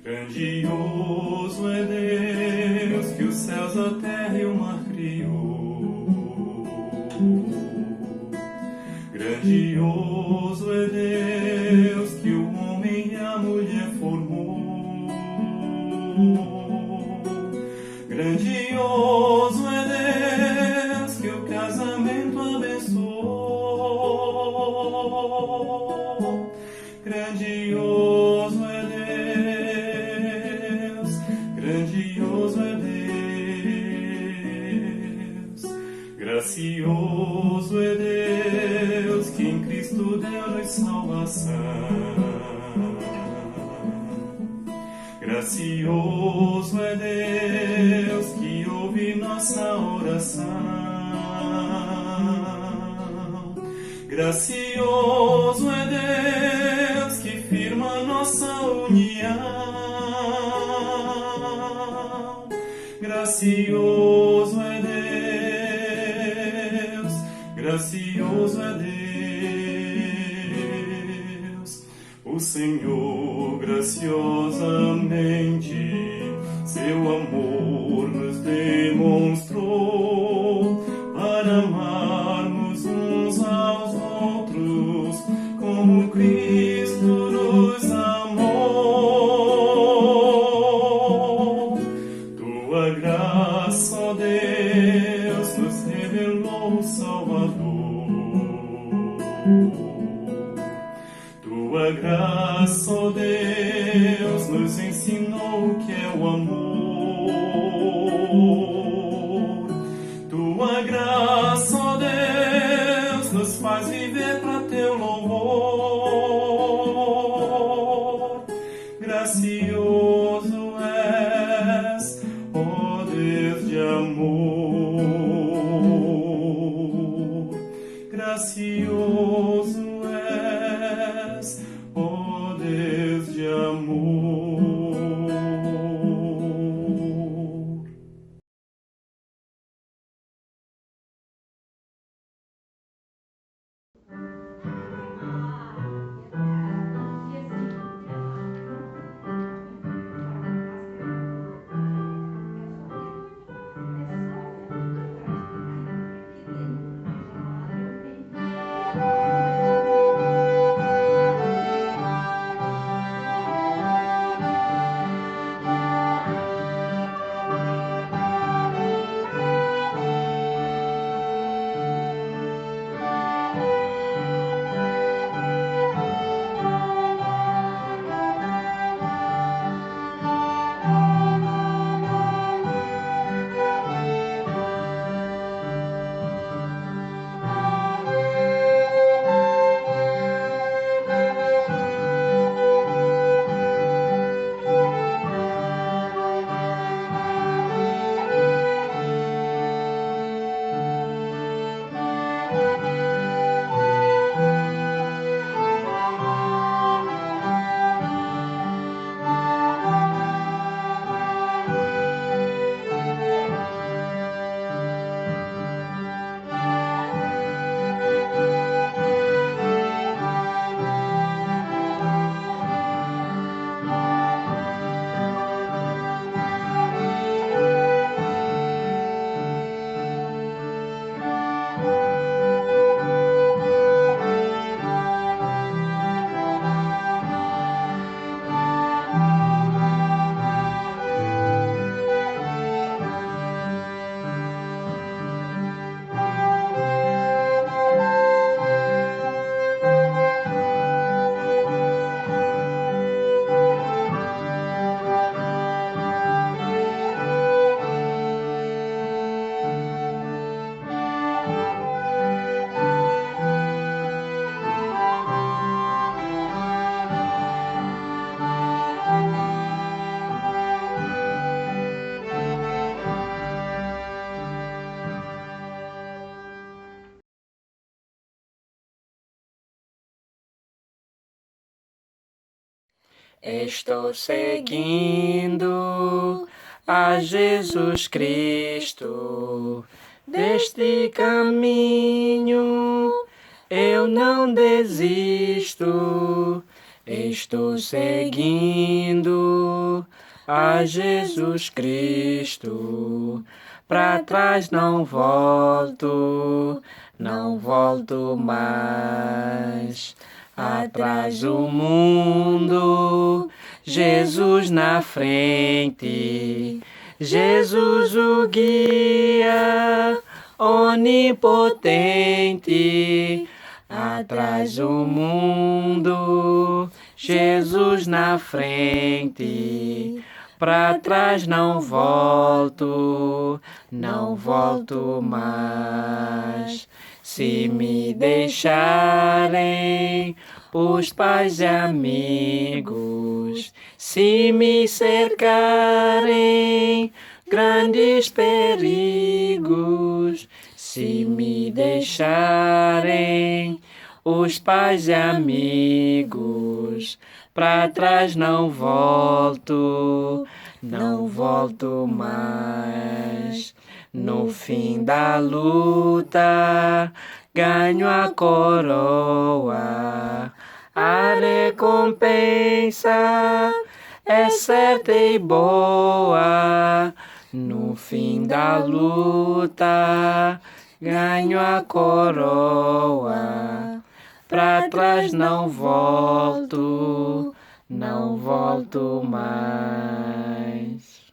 Grandioso é Deus que os céus, a terra e o mar criou. Grandioso é Deus que o homem e a mulher formou. Grandioso é Deus que o casamento abençoou. Grandioso é Deus, grandioso é Deus. Gracioso é Deus que em Cristo deu-nos salvação. Gracioso é Deus que ouve nossa oração. Gracioso é Deus que firma nossa união. Gracioso é Deus, gracioso é Deus. O Senhor graciosamente seu amor nos demonstrou para amarmos uns aos outros como Cristo nos amou. Tua graça Deus nos ensinou o que é o amor. Tua graça, ó Deus, nos faz viver para teu louvor. Gracioso és, ó Deus de amor. Gracioso és, ó Deus de amor. Estou seguindo a Jesus Cristo, deste caminho eu não desisto. Estou seguindo a Jesus Cristo, para trás não volto, não volto mais. Atrás o mundo, Jesus na frente, Jesus o guia, onipotente. Atrás o mundo, Jesus na frente, para trás não volto, não volto mais. Se me deixarem os pais e amigos, se me cercarem grandes perigos, se me deixarem os pais e amigos, para trás não volto, não volto mais. No fim da luta, ganho a coroa, a recompensa é certa e boa. No fim da luta, ganho a coroa, pra trás não volto, não volto mais.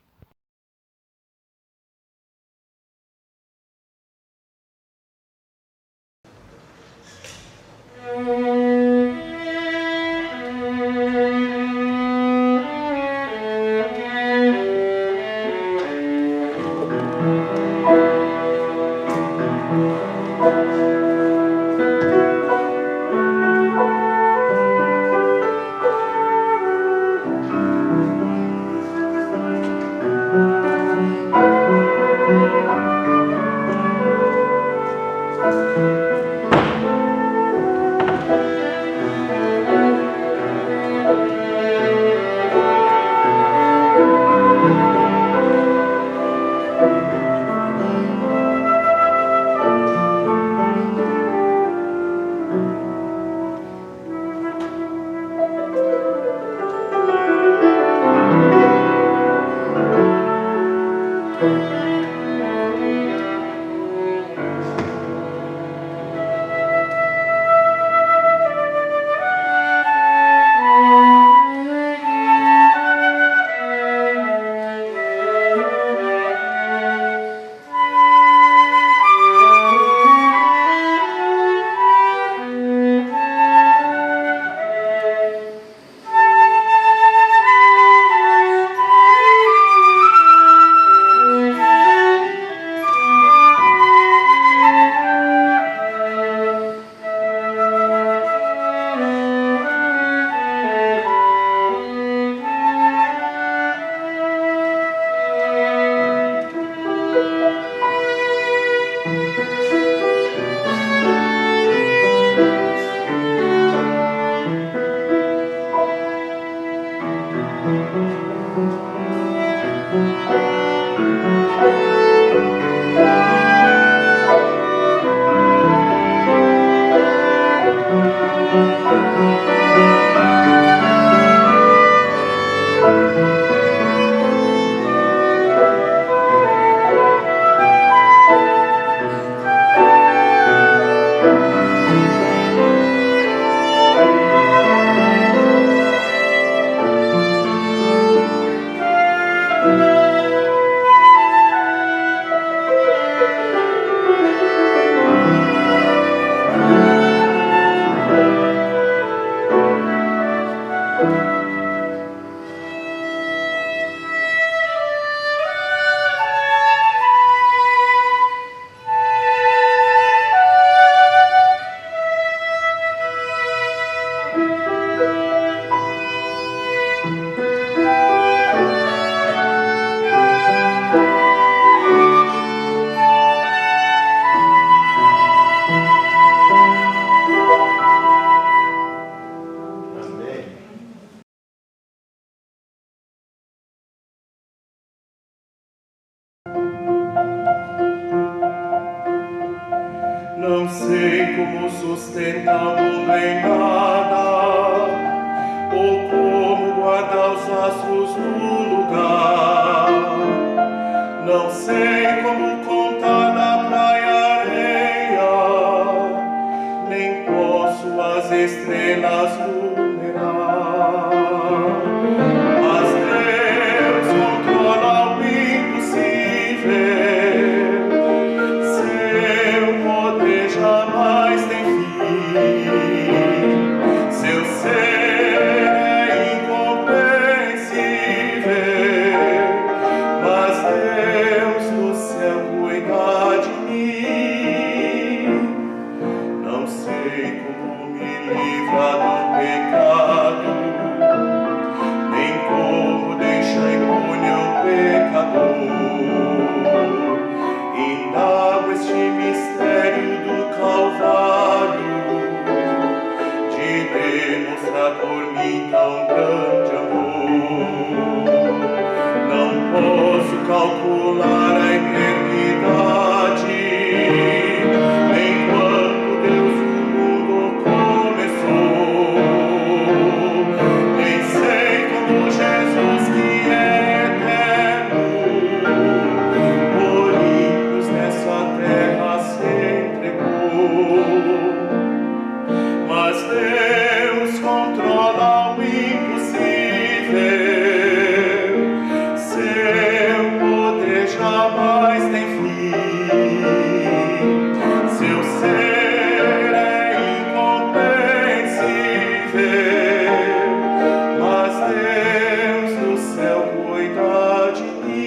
Não sei como sustentar o mundo em nada, ou como guardar os astros no lugar. Não sei como contar na praia areia, nem posso as estrelas numerar. Mas Deus controla o impossível. Jamais tem fim. Seu ser é incompreensível, mas Deus no céu cuida de mim. Não sei como me livrar do pecado, nem como deixar impune o pecador. Indago este mistério do Calvário, de demonstrar por mim tão grande amor. Não posso calcular a eternidade, nem quando Deus o mundo começou. Nem sei como Jesus, que é eterno, por ímpios nessa terra se entregou. Mas Deus controla o impossível. Seu poder jamais tem fim. Seu ser é incompreensível, mas Deus no céu cuida de mim.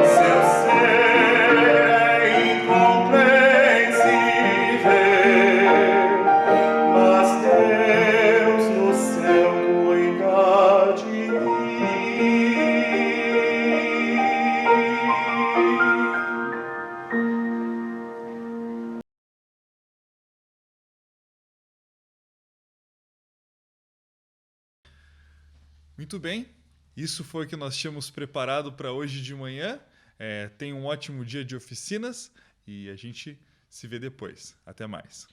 Seu ser é incompreensível, mas Deus no céu cuida de mim. Muito bem, isso foi o que nós tínhamos preparado para hoje de manhã. Tenha um ótimo dia de oficinas e a gente se vê depois. Até mais.